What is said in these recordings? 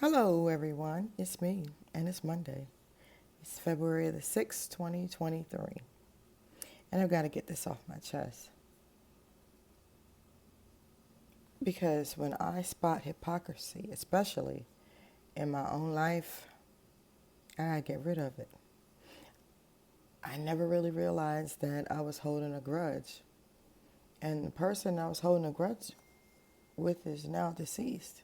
Hello, everyone. It's me, and it's Monday. It's February the 6th, 2023. And I've got to get this off my chest. Because when I spot hypocrisy, especially in my own life, I got to get rid of it. I never really realized that I was holding a grudge. And the person I was holding a grudge with is now deceased.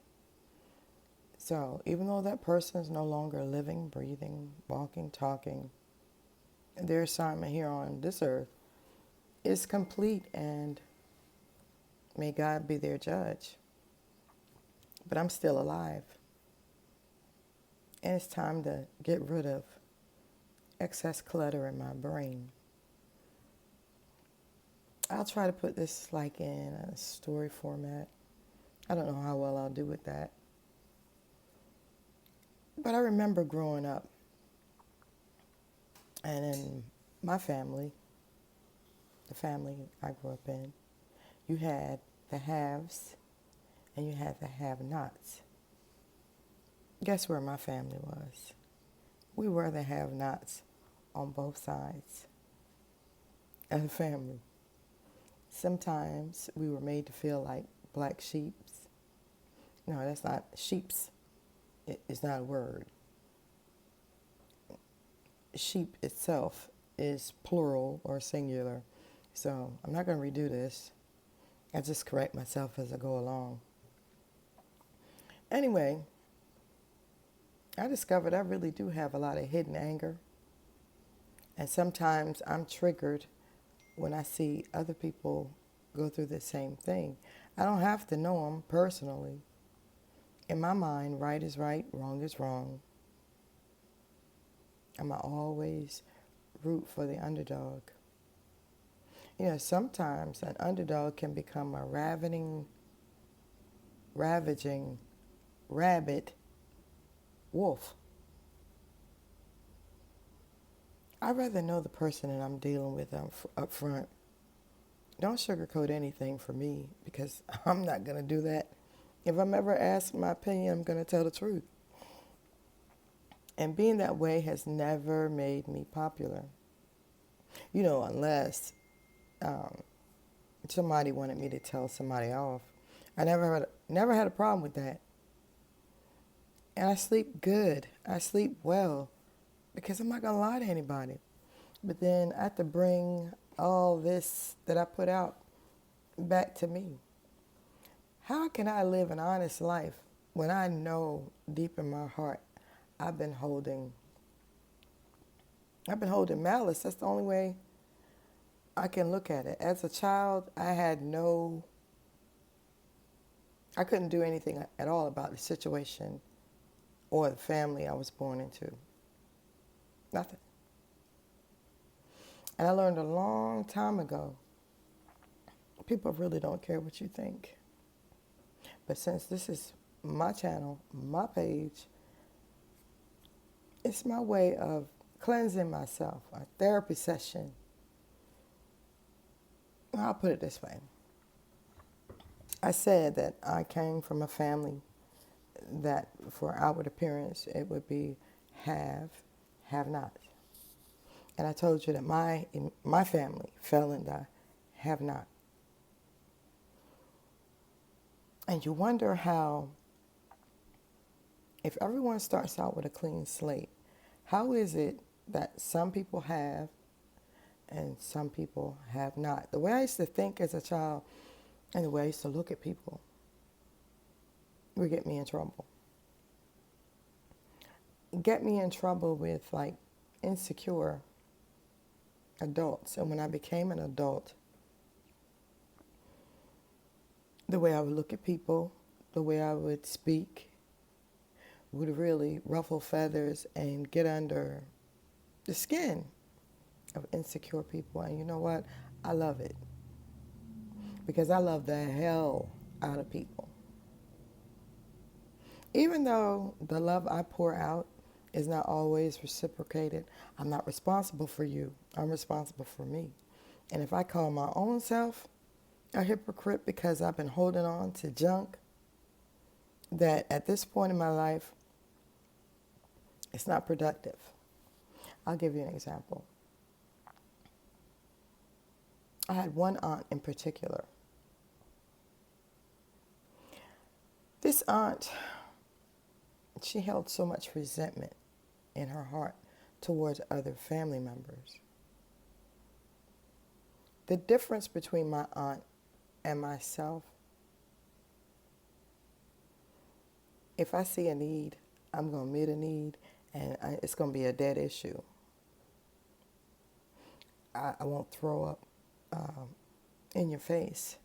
So even though that person is no longer living, breathing, walking, talking, their assignment here on this earth is complete, and may God be their judge. But I'm still alive. And it's time to get rid of excess clutter in my brain. I'll try to put this like in a story format. I don't know how well I'll do with that. But I remember growing up, and in my family, the family I grew up in, you had the haves and you had the have-nots. Guess where my family was? We were the have-nots on both sides of the family. Sometimes we were made to feel like black sheeps. No, that's not sheeps. It's not a word. Sheep itself is plural or singular. So I'm not going to redo this. I just correct myself as I go along. Anyway, I discovered I really do have a lot of hidden anger. And sometimes I'm triggered when I see other people go through the same thing. I don't have to know them personally. In my mind, right is right, wrong is wrong. I'm always root for the underdog. You know, sometimes an underdog can become a ravaging, rabid wolf. I'd rather know the person that I'm dealing with up front. Don't sugarcoat anything for me, because I'm not going to do that. If I'm ever asked my opinion, I'm going to tell the truth. And being that way has never made me popular. You know, unless somebody wanted me to tell somebody off. I never had a problem with that. And I sleep good. I sleep well, because I'm not going to lie to anybody. But then I have to bring all this that I put out back to me. How can I live an honest life when I know deep in my heart I've been holding malice? That's the only way I can look at it. As a child, I couldn't do anything at all about the situation or the family I was born into. Nothing. And I learned a long time ago, people really don't care what you think. But since this is my channel, my page, it's my way of cleansing myself, a therapy session. I'll put it this way. I said that I came from a family that for outward appearance, it would be have not. And I told you that my family fell in the have not. And you wonder how, if everyone starts out with a clean slate, how is it that some people have and some people have not? The way I used to think as a child and the way I used to look at people would get me in trouble. Get me in trouble with like insecure adults. And when I became an adult, the way I would look at people, the way I would speak, would really ruffle feathers and get under the skin of insecure people. And you know what? I love it. Because I love the hell out of people. Even though the love I pour out is not always reciprocated, I'm not responsible for you. I'm responsible for me. And if I call my own self a hypocrite because I've been holding on to junk that at this point in my life It's not productive. I'll give you an example. I had one aunt in particular. This aunt, she held so much resentment in her heart towards other family members. The difference between my aunt and myself, if I see a need, I'm going to meet a need, and it's going to be a dead issue. I won't throw up in your face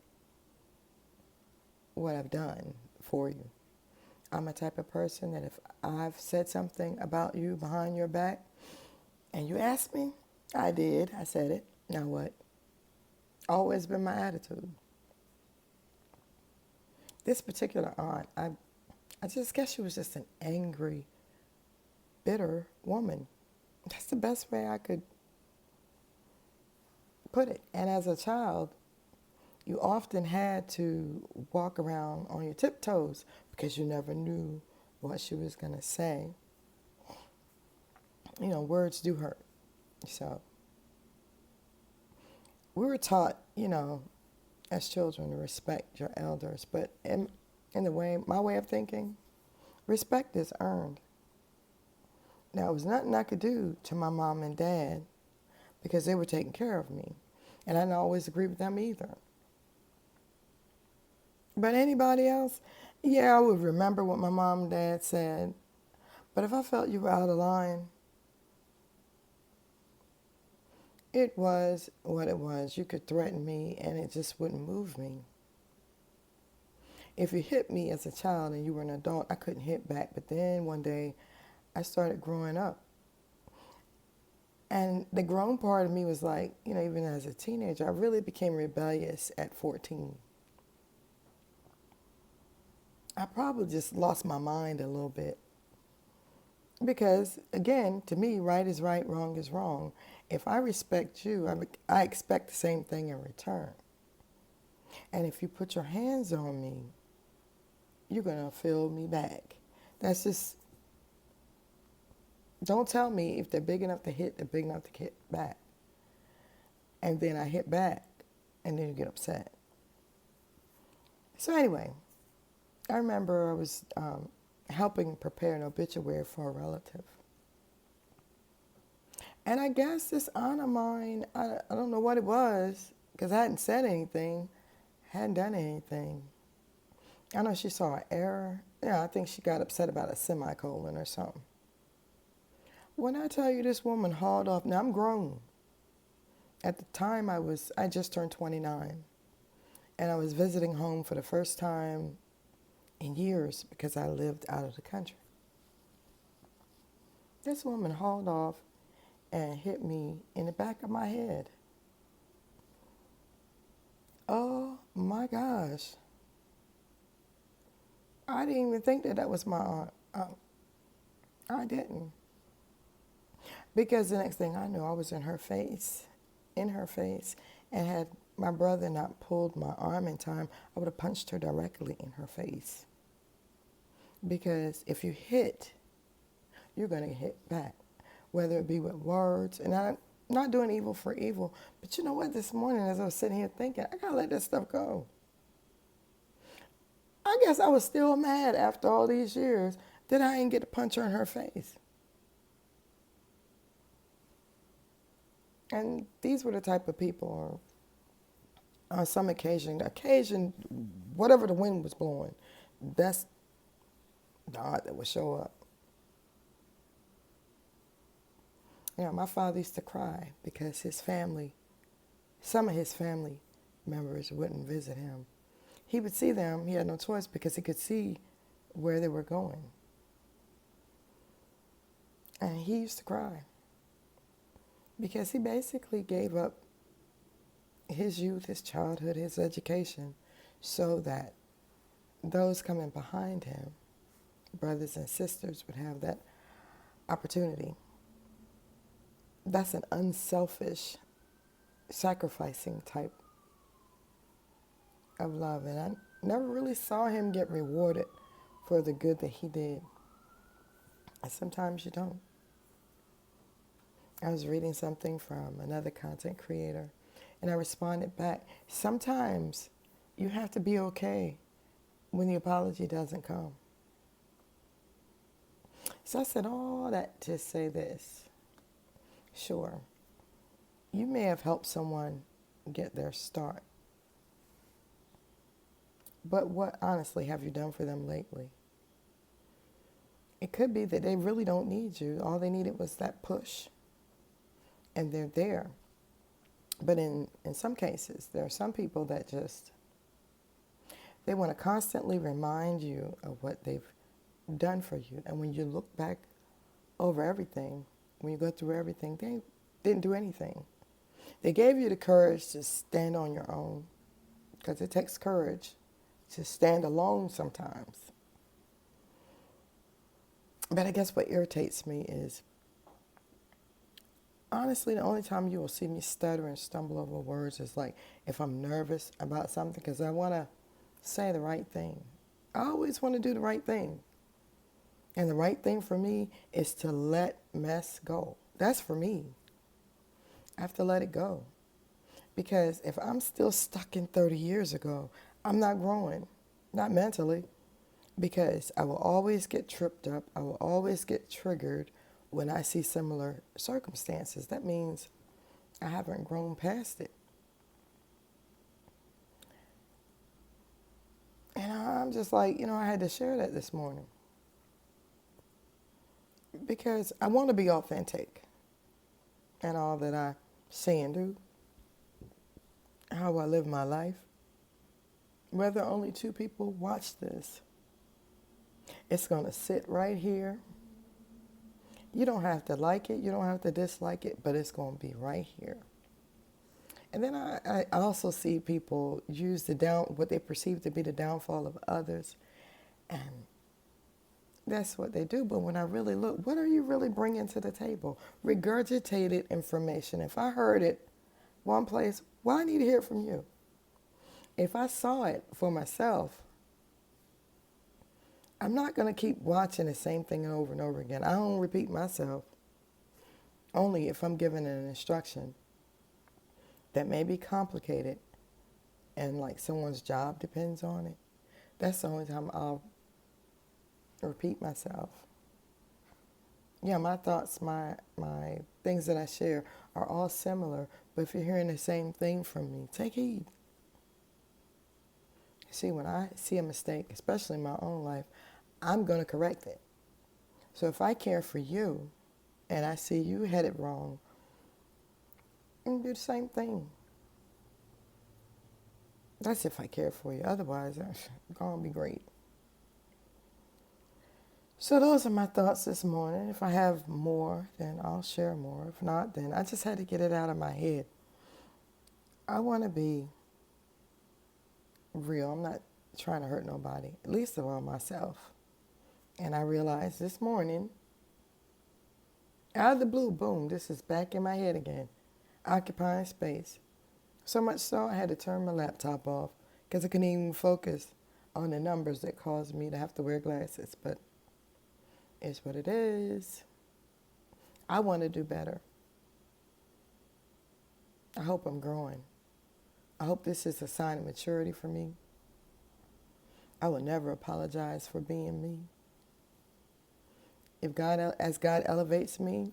what I've done for you. I'm a type of person that if I've said something about you behind your back and you ask me, I did. I said it. Now what? Always been my attitude. This particular aunt, I just guess she was just an angry, bitter woman. That's the best way I could put it. And as a child, you often had to walk around on your tiptoes because you never knew what she was going to say. You know, words do hurt. So we were taught, you know, as children to respect your elders. But in the way, my way of thinking, respect is earned. Now, it was nothing I could do to my mom and dad because they were taking care of me. And I didn't always agree with them either. But anybody else, yeah, I would remember what my mom and dad said. But if I felt you were out of line, it was what it was. You could threaten me and it just wouldn't move me. If you hit me as a child and you were an adult, I couldn't hit back. But then one day I started growing up. And the grown part of me was like, you know, even as a teenager, I really became rebellious at 14. I probably just lost my mind a little bit. Because, again, to me, right is right, wrong is wrong. If I respect you, I expect the same thing in return. And if you put your hands on me, you're going to feel me back. That's just, don't tell me if they're big enough to hit, they're big enough to hit back. And then I hit back, and then you get upset. So anyway, I remember I was helping prepare an obituary for a relative. And I guess this aunt of mine, I don't know what it was, because I hadn't said anything, hadn't done anything. I know she saw an error. Yeah, I think she got upset about a semicolon or something. When I tell you this woman hauled off, now I'm grown. At the time I just turned 29. And I was visiting home for the first time in years because I lived out of the country. This woman hauled off and hit me in the back of my head. Oh my gosh. I didn't even think that was my aunt. I didn't. Because the next thing I knew, I was in her face, and had my brother not pulled my arm in time, I would have punched her directly in her face. Because if you hit, you're going to hit back, whether it be with words. And I'm not doing evil for evil. But you know what? This morning, as I was sitting here thinking, I got to let this stuff go. I guess I was still mad after all these years that I didn't get to punch her in her face. And these were the type of people, on some occasion, whatever the wind was blowing, that's the aunt that would show up. You know, my father used to cry because some of his family members wouldn't visit him. He would see them, he had no choice because he could see where they were going. And he used to cry because he basically gave up his youth, his childhood, his education so that those coming behind him, brothers and sisters, would have that opportunity. That's an unselfish, sacrificing type of love. And I never really saw him get rewarded for the good that he did. and sometimes you don't. I was reading something from another content creator, and I responded back. Sometimes you have to be okay when the apology doesn't come. So I said all that to say this. Sure, you may have helped someone get their start, but what honestly have you done for them lately? It could be that they really don't need you. All they needed was that push, and they're there. But in some cases, there are some people that just, they want to constantly remind you of what they've done for you. And when you look back over everything, when you go through everything, they didn't do anything. They gave you the courage to stand on your own, because it takes courage to stand alone sometimes. But I guess what irritates me is, honestly, the only time you will see me stutter and stumble over words is like if I'm nervous about something, because I want to say the right thing. I always want to do the right thing. And the right thing for me is to let mess go. That's for me. I have to let it go. Because if I'm still stuck in 30 years ago, I'm not growing, not mentally. Because I will always get tripped up. I will always get triggered when I see similar circumstances. That means I haven't grown past it. And I'm just like, I had to share that this morning. Because I want to be authentic in all that I say and do, how I live my life. Whether only 2 people watch this, it's going to sit right here. You don't have to like it. You don't have to dislike it, but it's going to be right here. And then I also see people use what they perceive to be the downfall of others. And that's what they do. But when I really look, what are you really bringing to the table? Regurgitated information. If I heard it one place, well, I need to hear it from you. If I saw it for myself, I'm not going to keep watching the same thing over and over again. I don't repeat myself. Only if I'm given an instruction that may be complicated and like someone's job depends on it. That's the only time I'll repeat myself. Yeah, my thoughts, my things that I share are all similar, but if you're hearing the same thing from me, take heed. See, when I see a mistake, especially in my own life, I'm going to correct it. So if I care for you and I see you headed wrong, I'm going to do the same thing. That's if I care for you. Otherwise, it's going to be great. So those are my thoughts this morning. If I have more, then I'll share more. If not, then I just had to get it out of my head. I want to be real. I'm not trying to hurt nobody, at least of all myself. And I realized this morning, out of the blue, boom, this is back in my head again, occupying space. So much so I had to turn my laptop off because I couldn't even focus on the numbers that caused me to have to wear glasses. But it's what it is. I want to do better. I hope I'm growing. I hope this is a sign of maturity for me. I will never apologize for being me. As God elevates me,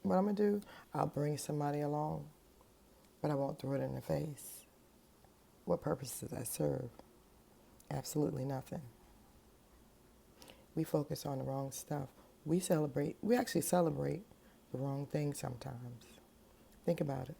what I'm going to do, I'll bring somebody along, but I won't throw it in their face. What purpose does that serve? Absolutely nothing. We focus on the wrong stuff. We actually celebrate the wrong thing sometimes. Think about it.